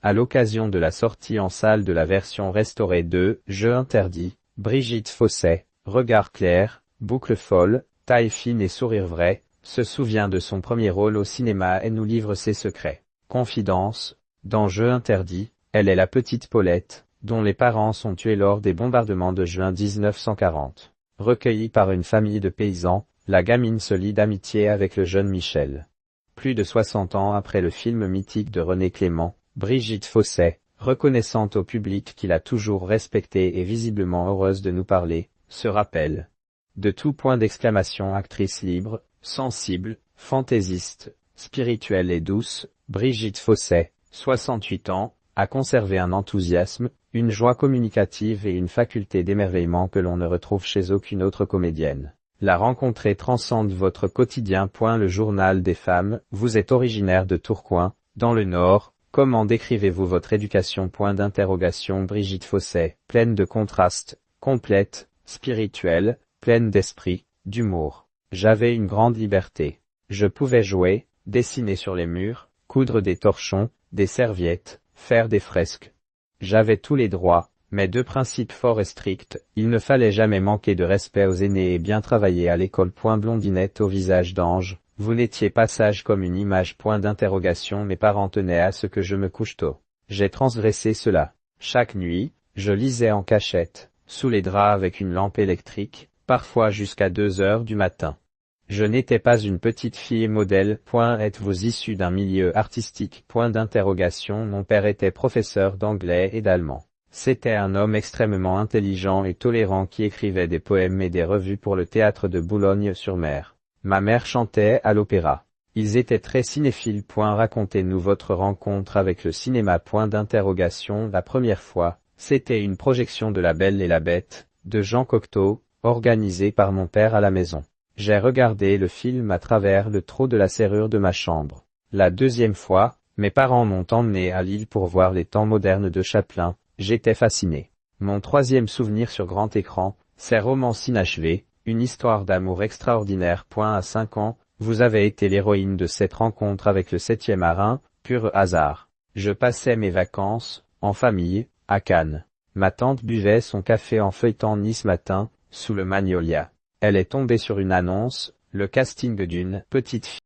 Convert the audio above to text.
à l'occasion de la sortie en salle de la version restaurée de Jeu interdit, Brigitte Fossey, regard clair, boucle folle, taille fine et sourire vrai, se souvient de son premier rôle au cinéma et nous livre ses secrets. Confidence, dans Jeu interdit, elle est la petite Paulette, dont les parents sont tués lors des bombardements de juin 1940. Recueillie par une famille de paysans, la gamine se lie d'amitié avec le jeune Michel. Plus de 60 ans après le film mythique de René Clément, Brigitte Fossey, reconnaissante au public qui l'a toujours respectée et visiblement heureuse de nous parler, se rappelle. De tout point d'exclamation actrice libre, sensible, fantaisiste, spirituelle et douce, Brigitte Fossey, 68 ans, a conservé un enthousiasme, une joie communicative et une faculté d'émerveillement que l'on ne retrouve chez aucune autre comédienne. La rencontrer transcende votre quotidien. Le journal des femmes, vous êtes originaire de Tourcoing, dans le Nord, comment décrivez-vous votre éducation? Brigitte Fossey, pleine de contrastes, complète, spirituelle, pleine d'esprit, d'humour. J'avais une grande liberté. Je pouvais jouer, dessiner sur les murs, coudre des torchons, des serviettes, faire des fresques. J'avais tous les droits, mais deux principes forts et stricts, il ne fallait jamais manquer de respect aux aînés et bien travailler à l'école. Blondinette au visage d'ange, vous n'étiez pas sage comme une image. Mes parents tenaient à ce que je me couche tôt. J'ai transgressé cela. Chaque nuit, je lisais en cachette, sous les draps avec une lampe électrique, parfois jusqu'à 2 heures du matin. Je n'étais pas une petite fille modèle. Êtes-vous issu d'un milieu artistique? Mon père était professeur d'anglais et d'allemand. C'était un homme extrêmement intelligent et tolérant qui écrivait des poèmes et des revues pour le théâtre de Boulogne-sur-Mer. Ma mère chantait à l'opéra. Ils étaient très cinéphiles. Racontez-nous votre rencontre avec le cinéma? La première fois, c'était une projection de La Belle et la Bête, de Jean Cocteau, organisée par mon père à la maison. J'ai regardé le film à travers le trou de la serrure de ma chambre. La deuxième fois, mes parents m'ont emmené à Lille pour voir les temps modernes de Chaplin. J'étais fasciné. Mon troisième souvenir sur grand écran, c'est Romance inachevée, une histoire d'amour extraordinaire. À 5 ans, vous avez été l'héroïne de cette rencontre avec le 7e art, pur hasard. Je passais mes vacances, en famille, à Cannes. Ma tante buvait son café en feuilletant Nice Matin, sous le magnolia. Elle est tombée sur une annonce, le casting d'une petite fille.